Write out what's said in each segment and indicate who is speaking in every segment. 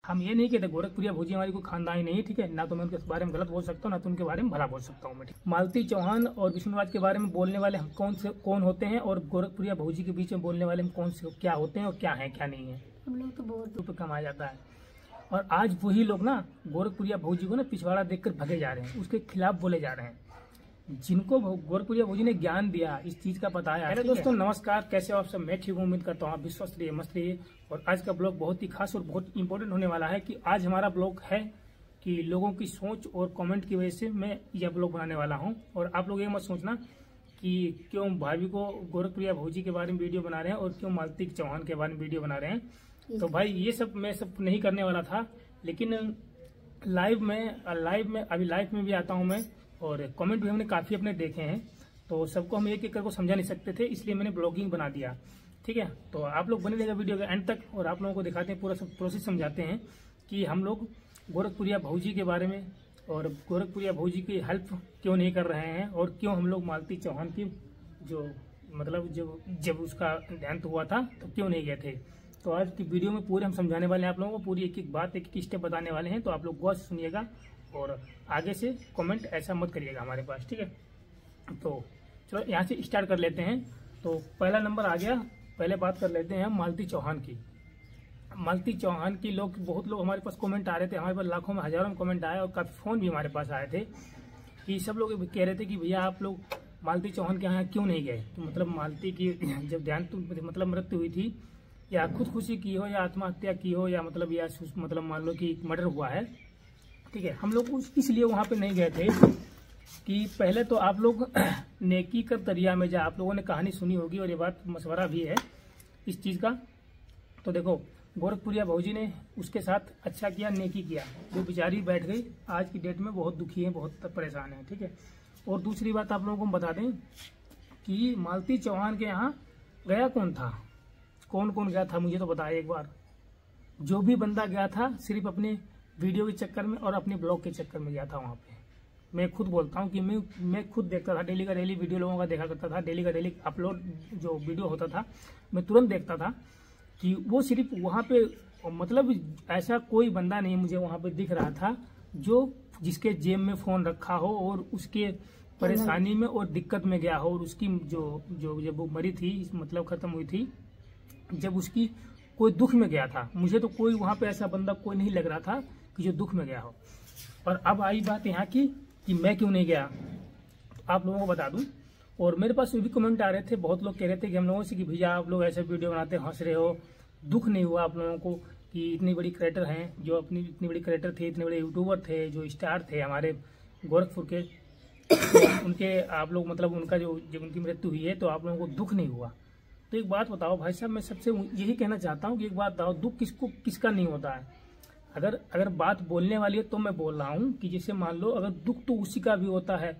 Speaker 1: हम ये नहीं कहते गोरखपुरिया भौजी हमारी कोई खानदानी नहीं है, ठीक है। ना तो मैं उनके बारे में गलत बोल सकता हूँ, ना तो उनके बारे में भला बोल सकता हूँ मैं। मालती चौहान और विष्णुराज के बारे में बोलने वाले हम कौन होते हैं, और गोरखपुरिया भौजी के बीच में बोलने वाले हम कौन से क्या होते हैं और क्या है क्या नहीं है। हम लोग तो बहुत रुपये कमाया जाता है, और आज वही लोग ना गोरखपुरिया भौजी को ना पिछवाड़ा देखकर भगे जा रहे हैं, उसके खिलाफ बोले जा रहे हैं। जिनको गोरखपुरिया भौजी ने ज्ञान दिया, इस चीज का बताया। अरे दोस्तों नमस्कार, कैसे हो आप सब? मैं ठीक हूँ, उम्मीद करता हूँ आप भी स्वस्थ रहिए, मस्त रहिए। और आज का ब्लॉग बहुत ही खास और बहुत इंपॉर्टेंट होने वाला है कि आज हमारा ब्लॉग है कि लोगों की सोच और कमेंट की वजह से मैं यह ब्लॉग बनाने वाला हूँ। और आप लोग ये मत सोचना कि क्यों भाभी को गोरखपुरिया भौजी के बारे में वीडियो बना रहे हैं और क्यों मालती चौहान के बारे में वीडियो बना रहे हैं। तो भाई ये सब मैं सब नहीं करने वाला था, लेकिन लाइव में भी आता हूँ मैं, और कमेंट भी हमने काफ़ी अपने देखे हैं, तो सबको हम एक एक करके समझा नहीं सकते थे, इसलिए मैंने ब्लॉगिंग बना दिया, ठीक है। तो आप लोग बने रहेगा वीडियो के एंड तक, और आप लोगों को दिखाते हैं, पूरा सब प्रोसेस समझाते हैं कि हम लोग गोरखपुरिया भौजी के बारे में और गोरखपुरिया भौजी की हेल्प क्यों नहीं कर रहे हैं, और क्यों हम लोग मालती चौहान की जो मतलब जब उसका देहांत हुआ था तो क्यों नहीं गए थे। तो आज की वीडियो में पूरे हम समझाने वाले हैं आप लोगों को, पूरी एक एक बात, एक एक स्टेप बताने वाले हैं। तो आप लोग गौर से सुनिएगा और आगे से कमेंट ऐसा मत करिएगा हमारे पास, ठीक है। तो चलो यहाँ से स्टार्ट कर लेते हैं। तो पहला नंबर आ गया, पहले बात कर लेते हैं मालती चौहान की। मालती चौहान की बहुत लोग हमारे पास कमेंट आ रहे थे, हमारे पास लाखों में हजारों में कमेंट आए, और काफ़ी फ़ोन भी हमारे पास आए थे कि सब लोग कह रहे थे कि भैया आप लोग मालती चौहान के यहाँ क्यों नहीं गए। तो मतलब मालती की जब देहांत मतलब मृत्यु हुई थी, या खुदकुशी की हो या आत्महत्या की हो, या मतलब मान लो कि मर्डर हुआ है, ठीक है। हम लोग इसलिए वहाँ पे नहीं गए थे कि पहले तो आप लोग नेकी का दरिया में जा, आप लोगों ने कहानी सुनी होगी और ये बात मशवरा भी है इस चीज़ का। तो देखो गोरखपुरिया भौजी ने उसके साथ अच्छा किया, नेकी किया, जो बेचारी बैठ गई आज की डेट में बहुत दुखी है, बहुत परेशान है, ठीक है। और दूसरी बात आप लोगों को हम बता दें कि मालती चौहान के यहाँ गया कौन था, कौन कौन गया था, मुझे तो बताया एक बार। जो भी बंदा गया था सिर्फ अपने वीडियो के चक्कर में और अपने ब्लॉग के चक्कर में गया था वहाँ पे। मैं खुद बोलता हूँ कि मैं खुद देखता था, डेली का डेली वीडियो लोगों का देखा करता था, डेली का डेली अपलोड जो वीडियो होता था मैं तुरंत देखता था कि वो सिर्फ वहाँ पे, मतलब ऐसा कोई बंदा नहीं मुझे वहाँ पे दिख रहा था जिसके जेब में फ़ोन रखा हो और उसके परेशानी में और दिक्कत में गया हो, और उसकी जो जब वो मरी थी, मतलब ख़त्म हुई थी, जब उसकी कोई दुख में गया था। मुझे तो कोई वहाँ पे ऐसा बंदा कोई नहीं लग रहा था कि जो दुख में गया हो। और अब आई बात यहाँ की कि मैं क्यों नहीं गया, आप लोगों को बता दूं। और मेरे पास भी कमेंट आ रहे थे, बहुत लोग कह रहे थे कि हम लोगों से कि भैया आप लोग ऐसे वीडियो बनाते हंस रहे हो, दुख नहीं हुआ आप लोगों को कि इतनी बड़ी क्रिएटर हैं, जो अपनी इतनी बड़ी क्रिएटर थे, इतने बड़े यूट्यूबर थे, जो स्टार थे हमारे गोरखपुर के, तो उनके आप लोग मतलब उनका जब उनकी मृत्यु हुई है तो आप लोगों को दुख नहीं हुआ। तो एक बात बताओ भाई साहब, मैं सबसे यही कहना चाहता हूँ कि एक बात बताओ, दुख किसका नहीं होता है। अगर बात बोलने वाली है तो मैं बोल रहा हूँ कि जैसे मान लो अगर दुख तो उसी का भी होता है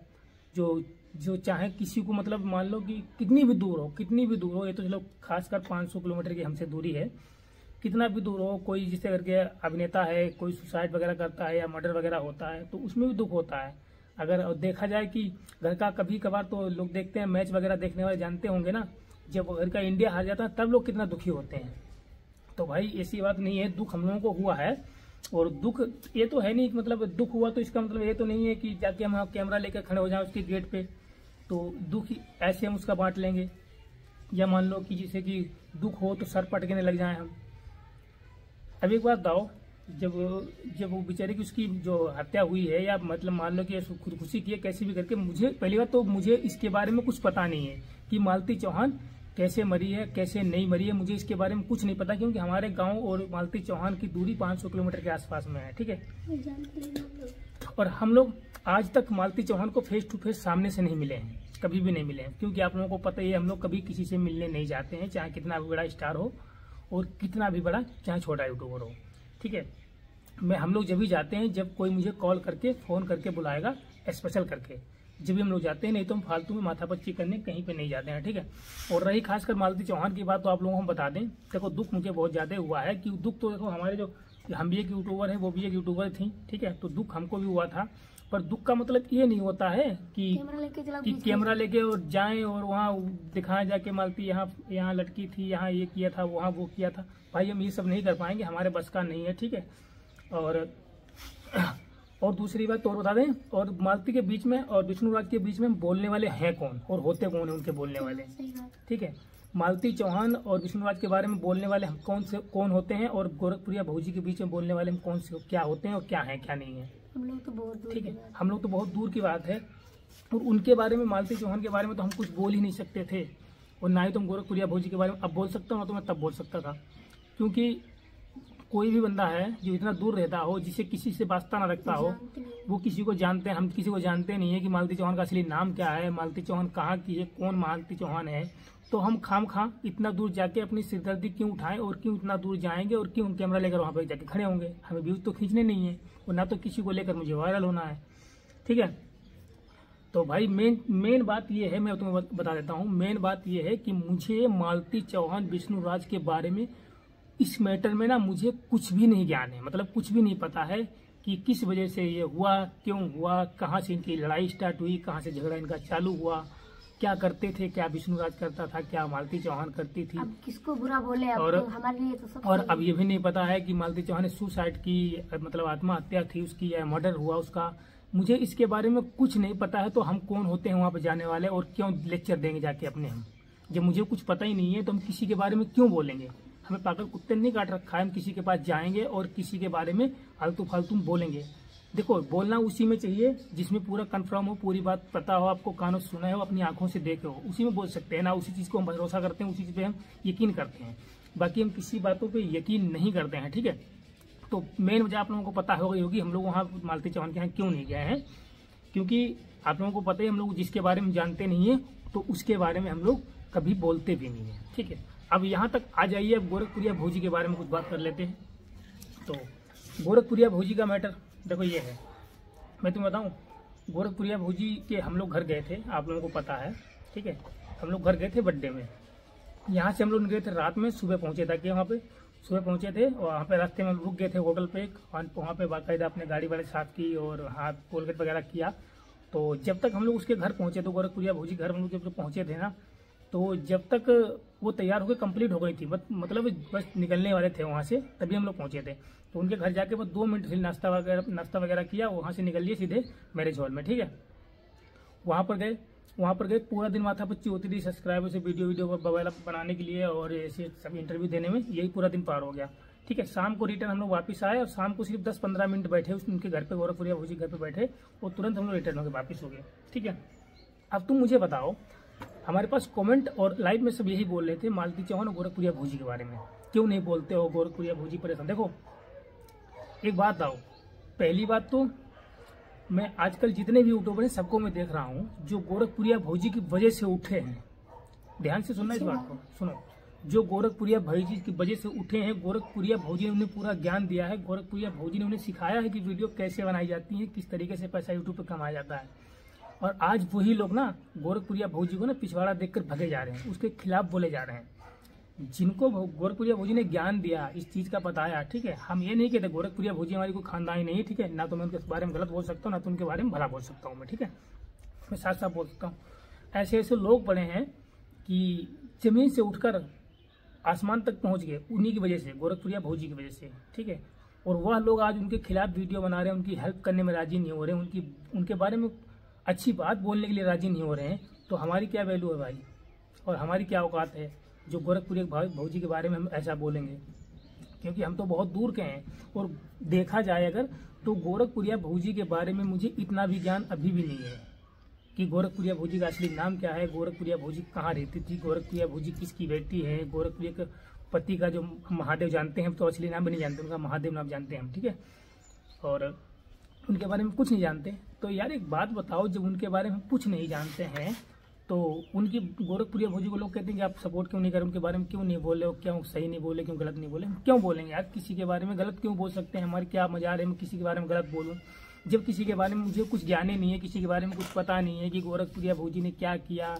Speaker 1: जो चाहे किसी को, मतलब मान लो कि कितनी भी दूर हो, ये तो चलो खासकर 500 किलोमीटर की हमसे दूरी है, कितना भी दूर हो, कोई जिसे करके अभिनेता है, कोई सुसाइड वगैरह करता है या मर्डर वगैरह होता है तो उसमें भी दुख होता है। अगर देखा जाए कि घर का कभी कभार तो लोग देखते हैं, मैच वगैरह देखने वाले जानते होंगे ना, जब घर का इंडिया हार जाता है तब लोग कितना दुखी होते हैं। तो भाई ऐसी बात नहीं है, दुख हम लोगों को हुआ है। और दुख ये तो है नहीं, मतलब दुख हुआ तो इसका मतलब ये तो नहीं है कि जाके हम कैमरा लेकर खड़े हो जाएं उसके गेट पे, तो दुख ऐसे हम उसका बांट लेंगे। या मान लो कि जैसे कि दुख हो तो सर पटकने लग जाएं हम। अब एक बात बताओ, जब वो बेचारे की उसकी जो हत्या हुई है, या मतलब मान लो कि खुदकुशी की है कैसे भी करके, मुझे पहली बात तो मुझे इसके बारे में कुछ पता नहीं है कि मालती चौहान कैसे मरी है कैसे नहीं मरी है, मुझे इसके बारे में कुछ नहीं पता, क्योंकि हमारे गांव और मालती चौहान की दूरी 500 किलोमीटर के आसपास में है, ठीक है। और हम लोग आज तक मालती चौहान को फेस टू फेस सामने से नहीं मिले हैं, कभी भी नहीं मिले हैं, क्योंकि आप लोगों को पता ही है हम लोग कभी किसी से मिलने नहीं जाते हैं, चाहे कितना भी बड़ा स्टार हो और कितना भी बड़ा चाहे छोटा यूट्यूबर हो, ठीक है। हम लोग जब भी जाते हैं, जब कोई मुझे कॉल करके फ़ोन करके बुलाएगा स्पेशल करके, जब भी हम लोग जाते हैं, नहीं तो हम फालतू में माथापच्ची करने कहीं पे नहीं जाते हैं, ठीक है। और रही खासकर मालती चौहान की बात, तो आप लोगों को हम बता दें, देखो दुख मुझे बहुत ज़्यादा हुआ है कि दुख तो देखो हमारे जो हम भी एक यूट्यूबर हैं, वो भी एक यूट्यूबर थी, ठीक है। तो दुख हमको भी हुआ था, पर दुख का मतलब ये नहीं होता है कि कैमरा लेके और जाएं और वहाँ दिखाएं जाके मालती यहाँ लटकी थी, यहाँ ये किया था, वहाँ वो किया था। भाई हम ये सब नहीं कर पाएंगे, हमारे बस का नहीं है, ठीक है। और दूसरी बात तो और बता दें, और मालती के बीच में और विष्णुराज के बीच में बोलने वाले हैं कौन और होते कौन है उनके बोलने वाले, ठीक है। मालती चौहान और विष्णुराज के बारे में बोलने वाले हम कौन होते हैं, और गोरखपुरिया भौजी के बीच में बोलने वाले हम कौन से क्या होते हैं और क्या है क्या नहीं है।
Speaker 2: हम लोग तो बहुत दूर,
Speaker 1: ठीक है, हम लोग तो बहुत दूर की बात है। और उनके बारे में, मालती चौहान के बारे में तो हम कुछ बोल ही नहीं सकते थे, और ना ही तो हम गोरखपुरिया भौजी के बारे में अब बोल सकता हूँ, तो मैं तब बोल सकता था। क्योंकि कोई भी बंदा है जो इतना दूर रहता हो, जिसे किसी से वास्ता ना रखता हो, वो किसी को जानते हैं, हम किसी को जानते नहीं है कि मालती चौहान का असली नाम क्या है, मालती चौहान कहाँ की है, कौन मालती चौहान है। तो हम खाम इतना दूर जाके अपनी सिरदर्दी क्यों उठाएं, और क्यों इतना दूर जाएंगे, और क्यों कैमरा लेकर वहाँ पर जाके खड़े होंगे। हमें व्यूज तो खींचने नहीं है, और ना तो किसी को लेकर मुझे वायरल होना है, ठीक है। तो भाई मेन बात ये है, मैं तुम्हें बता देता हूँ, मेन बात ये है कि मुझे मालती चौहान विष्णुराज के बारे में, इस मैटर में ना मुझे कुछ भी नहीं ज्ञान है, मतलब कुछ भी नहीं पता है कि किस वजह से ये हुआ, क्यों हुआ, कहाँ से इनकी लड़ाई स्टार्ट हुई, कहाँ से झगड़ा इनका चालू हुआ, क्या करते थे, क्या विष्णुराज करता था, क्या मालती चौहान करती थी।
Speaker 2: अब किसको बुरा बोले, अब तो हमारे लिए तो सब।
Speaker 1: और अब ये भी नहीं पता है कि मालती चौहान ने सुसाइड की, मतलब आत्महत्या थी उसकी, या मर्डर हुआ उसका। मुझे इसके बारे में कुछ नहीं पता है, तो हम कौन होते हैं वहाँ पर जाने वाले, और क्यों लेक्चर देंगे जाके अपने हम। जब मुझे कुछ पता ही नहीं है तो हम किसी के बारे में क्यों बोलेंगे। हमें पागल कुत्ते ने नहीं काट रखा है, हम किसी के पास जाएंगे और किसी के बारे में फालतू फालतू बोलेंगे। देखो, बोलना उसी में चाहिए जिसमें पूरा कंफर्म हो, पूरी बात पता हो, आपको कानों से सुना हो, अपनी आंखों से देखे हो, उसी में बोल सकते हैं ना। उसी चीज़ को हम भरोसा करते हैं, उसी चीज़ पे हम यकीन करते हैं, बाकी हम किसी बातों पे यकीन नहीं करते हैं, ठीक है। तो मेन वजह आप लोगों को पता हो गई होगी हम लोग वहाँ मालती चौहान के यहाँ क्यों नहीं गए हैं, क्योंकि आप लोगों को पता है हम लोग जिसके बारे में जानते नहीं है तो उसके बारे में हम लोग कभी बोलते भी नहीं है, ठीक है। अब यहाँ तक आ जाइए, अब गोरखपुरिया भौजी के बारे में कुछ बात कर लेते हैं। तो गोरखपुरिया भौजी का मैटर देखो ये है, मैं तुम्हें बताऊँ, गोरखपुरिया भौजी के हम लोग घर गए थे, आप लोगों को पता है, ठीक है। हम लोग घर गए थे बर्थडे में, यहाँ से हम लोग गए थे रात में, सुबह पहुँचे ताकि वहाँ पे सुबह पहुँचे थे, और वहाँ पे रास्ते में रुक गए थे होटल पे, वहाँ पे बाकायदा अपने गाड़ी वाले साफ की और हाथ कोलगेट वगैरह किया। तो जब तक हम लोग उसके घर पहुँचे, तो गोरखपुरिया भौजी घर हम लोग जब पहुँचे थे ना, तो जब तक वो तैयार होकर कंप्लीट हो गई थी, मतलब बस निकलने वाले थे वहाँ से, तभी हम लोग पहुँचे थे। तो उनके घर जाके बस 2 मिनट से नाश्ता वगैरह किया, वहाँ से निकल लिए सीधे मैरिज हॉल में, ठीक है। वहाँ पर गए, पूरा दिन माथापच्ची होती थी सब्सक्राइबर से, वीडियो वगैरह बनाने के लिए और ऐसे सब इंटरव्यू देने में, यही पूरा दिन पार हो गया, ठीक है। शाम को रिटर्न हम लोग वापस आए, और शाम को सिर्फ 10-15 मिनट बैठे उनके घर पे, गोरखपुरिया भौजी घर पे बैठे, और तुरंत हम लोग रिटर्न होकर वापस हो गए, ठीक है। अब तुम मुझे बताओ, हमारे पास कमेंट और लाइव में सब यही बोल रहे थे मालती चौहान और गोरखपुरिया भौजी के बारे में, क्यों नहीं बोलते हो, गोरखपुरिया भौजी परेशान। देखो एक बात बताओ, पहली बात तो मैं आजकल जितने भी यूट्यूबर हैं सबको मैं देख रहा हूँ जो गोरखपुरिया भौजी की वजह से उठे हैं, ध्यान से सुनना इस बात को, सुनो, जो गोरखपुरिया भौजी की वजह से उठे हैं, गोरखपुरिया भौजी ने उन्हें पूरा ज्ञान दिया है, गोरखपुरिया भौजी ने उन्हें सिखाया है कि वीडियो कैसे बनाई जाती है, किस तरीके से पैसा यूट्यूब पर कमाया जाता है। और आज वही लोग ना गोरखपुरिया भौजी को ना पिछवाड़ा देखकर भगे जा रहे हैं, उसके खिलाफ बोले जा रहे हैं। जिनको गोरखपुरिया भौजी ने ज्ञान दिया, इस चीज़ का बताया, ठीक है। हम ये नहीं कहते गोरखपुरिया भौजी हमारी कोई खानदानी नहीं है, ठीक है, ना तो मैं उनके बारे में गलत बोल सकता हूँ, ना तो उनके बारे में भला बोल सकता हूँ मैं, ठीक है। मैं साथ साथ बोल सकता हूँ, ऐसे ऐसे लोग पड़े हैं कि जमीन से उठकर आसमान तक पहुँच गए उन्हीं की वजह से, गोरखपुरिया भौजी की वजह से, ठीक है। और वह लोग आज उनके खिलाफ वीडियो बना रहे हैं, उनकी हेल्प करने में राजी नहीं हो रहे हैं, उनके बारे में अच्छी बात बोलने के लिए राजी नहीं हो रहे हैं, तो हमारी क्या वैल्यू है भाई, और हमारी क्या औकात है जो गोरखपुरिया भौजी के बारे में हम ऐसा बोलेंगे, क्योंकि हम तो बहुत दूर के हैं। और देखा जाए अगर तो गोरखपुरिया भौजी के बारे में मुझे इतना भी ज्ञान अभी भी नहीं है कि गोरखपुरिया भौजी का असली नाम क्या है, गोरखपुरिया भौजी कहाँ रहती थी, गोरखपुरिया भौजी किसकी बेटी है, गोरखपुरिया के पति का जो महादेव जानते हैं, तो असली नाम भी नहीं जानते, उनका महादेव नाम जानते हैं हम, ठीक है। और उनके बारे में कुछ नहीं जानते। तो यार एक बात बताओ, जब उनके बारे में कुछ नहीं जानते हैं तो उनकी गोरखपुरिया भौजी को लोग कहते हैं कि आप सपोर्ट क्यों नहीं करें, उनके बारे में क्यों नहीं बोले, क्यों सही नहीं बोले, क्यों गलत नहीं बोले, क्यों बोलेंगे यार, किसी के बारे में गलत क्यों बोल सकते हैं, हमारे क्या मजाल है मैं किसी के बारे में गलत बोलूँ, जब किसी के बारे में मुझे कुछ ज्ञान ही नहीं है, किसी के बारे में कुछ पता नहीं है कि गोरखपुरिया भौजी ने क्या किया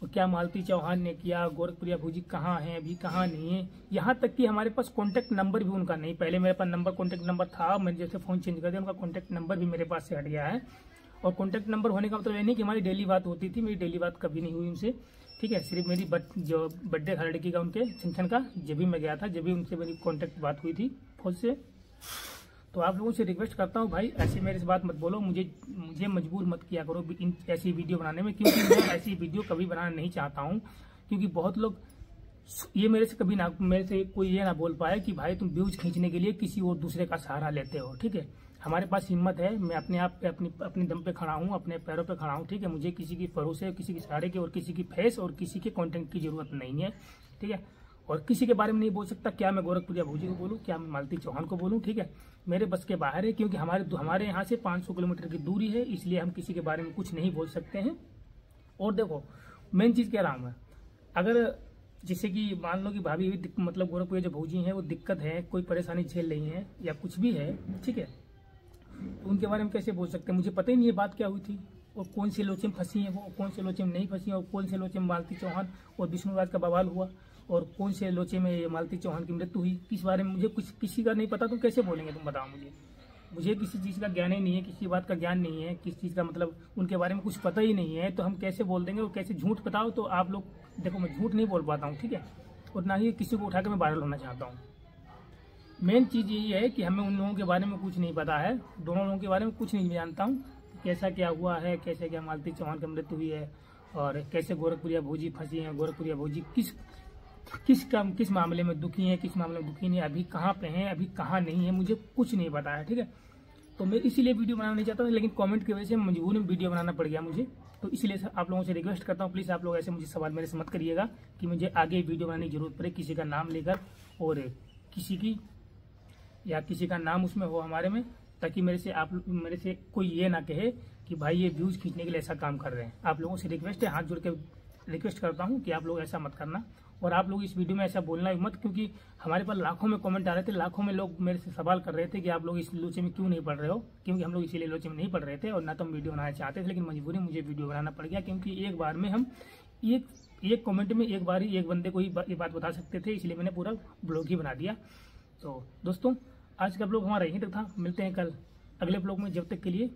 Speaker 1: और क्या मालती चौहान ने किया, गोरखपुरिया भौजी कहाँ है अभी, कहाँ नहीं है। यहाँ तक कि हमारे पास कॉन्टैक्ट नंबर भी उनका नहीं, पहले मेरे पास कॉन्टैक्ट नंबर था, मैंने जैसे फ़ोन चेंज कर दिया, उनका कॉन्टैक्ट नंबर भी मेरे पास से हट गया है। और कॉन्टैक्ट नंबर होने का मतलब ये नहीं कि हमारी डेली बात होती थी, मेरी डेली बात कभी नहीं हुई उनसे, ठीक है। सिर्फ मेरी जो बर्थडे था लड़की का, उनके फंक्शन का, जब भी मैं गया था, जब भी उनसे मेरी कॉन्टैक्ट बात हुई थी फोन से। तो आप लोगों से रिक्वेस्ट करता हूँ भाई, ऐसे मेरे से बात मत बोलो, मुझे मजबूर मत किया करो इन ऐसी वीडियो बनाने में, क्योंकि मैं ऐसी वीडियो कभी बनाना नहीं चाहता हूँ। क्योंकि बहुत लोग ये मेरे से कोई ये ना बोल पाए कि भाई तुम व्यूज खींचने के लिए किसी और दूसरे का सहारा लेते हो, ठीक है। हमारे पास हिम्मत है, मैं अपने आप पे अपने दम पे खड़ा हूँ, अपने पैरों पे खड़ा हूँ, ठीक है। मुझे किसी की भरोसे, किसी के सहारे की और किसी की फेस और किसी के कंटेंट की जरूरत नहीं है, ठीक है। और किसी के बारे में नहीं बोल सकता, क्या मैं गोरखपुरिया भौजी को बोलूँ, क्या मैं मालती चौहान को बोलूँ, ठीक है। मेरे बस के बाहर है, क्योंकि हमारे यहाँ से 500 किलोमीटर की दूरी है, इसलिए हम किसी के बारे में कुछ नहीं बोल सकते हैं। और देखो मेन चीज़ कह रहा हूँ मैं, अगर जैसे कि मान लो कि भाभी मतलब गोरखपुरिया जो भौजी हैं वो दिक्कत है, कोई परेशानी झेल रही है या कुछ भी है, ठीक है, तो उनके बारे में कैसे बोल सकते हैं। मुझे पता ही नहीं है बात क्या हुई थी और कौन से लोचे में फंसी है वो, कौन से लोचे में नहीं फंसी और कौन से लोचे में मालती चौहान और विष्णुराज का बवाल हुआ और कौन से लोचे में मालती चौहान की मृत्यु हुई, किस बारे में मुझे कुछ किसी का नहीं पता। तो कैसे बोलेंगे तुम बताओ मुझे किसी चीज़ का ज्ञान ही नहीं है, किसी बात का ज्ञान नहीं है, किस चीज़ का मतलब उनके बारे में कुछ पता ही नहीं है, तो हम कैसे बोल देंगे और कैसे झूठ बताओ। तो आप लोग देखो, मैं झूठ नहीं बोल पाता हूँ, ठीक है, और ना ही किसी को उठा के मैं वायरल होना चाहता हूँ। मेन चीज़ यही है कि हमें उन लोगों के बारे में कुछ नहीं पता है, दोनों लोगों के बारे में कुछ नहीं जानता हूँ, कैसा क्या हुआ है, कैसे क्या मालती चौहान की मृत्यु हुई है और कैसे गोरखपुरिया भौजी फंसी है, गोरखपुरिया भौजी किस मामले में दुखी है, किस मामले में दुखी नहीं, अभी कहाँ पे हैं, अभी कहाँ नहीं है, मुझे कुछ नहीं पता है, ठीक है। तो मैं इसीलिए वीडियो बनाना नहीं चाहता था, लेकिन कमेंट की वजह से मजबूरी में वीडियो बनाना पड़ गया मुझे। तो इसलिए आप लोगों से रिक्वेस्ट करता हूँ, प्लीज़ आप लोग ऐसे मुझे सवाल मेरे से मत करिएगा कि मुझे आगे वीडियो बनाने की जरूरत पड़े किसी का नाम लेकर और किसी का नाम उसमें हो हमारे में, ताकि मेरे से कोई ये ना कहे कि भाई ये व्यूज खींचने के लिए ऐसा काम कर रहे हैं। आप लोगों से रिक्वेस्ट है, हाथ जोड़ के रिक्वेस्ट करता हूँ कि आप लोग ऐसा मत करना और आप लोग इस वीडियो में ऐसा बोलना भी मत, क्योंकि हमारे पास लाखों में कमेंट आ रहे थे, लाखों में लोग मेरे से सवाल कर रहे थे कि आप लोग इस लोचे में क्यों नहीं पढ़ रहे हो, क्योंकि हम लोग इसीलिए लोचे में नहीं पढ़ रहे थे और ना तो हम वीडियो बनाना चाहते थे, लेकिन मजबूरी मुझे वीडियो बनाना पड़ गया, क्योंकि एक बार में हम एक कमेंट में एक बार ही एक बंदे को ही ये बात बता सकते थे, इसलिए मैंने पूरा ब्लॉग ही बना दिया। तो दोस्तों आज का ब्लॉग हमारा यहीं तक था, मिलते हैं कल अगले ब्लॉग में, जब तक के लिए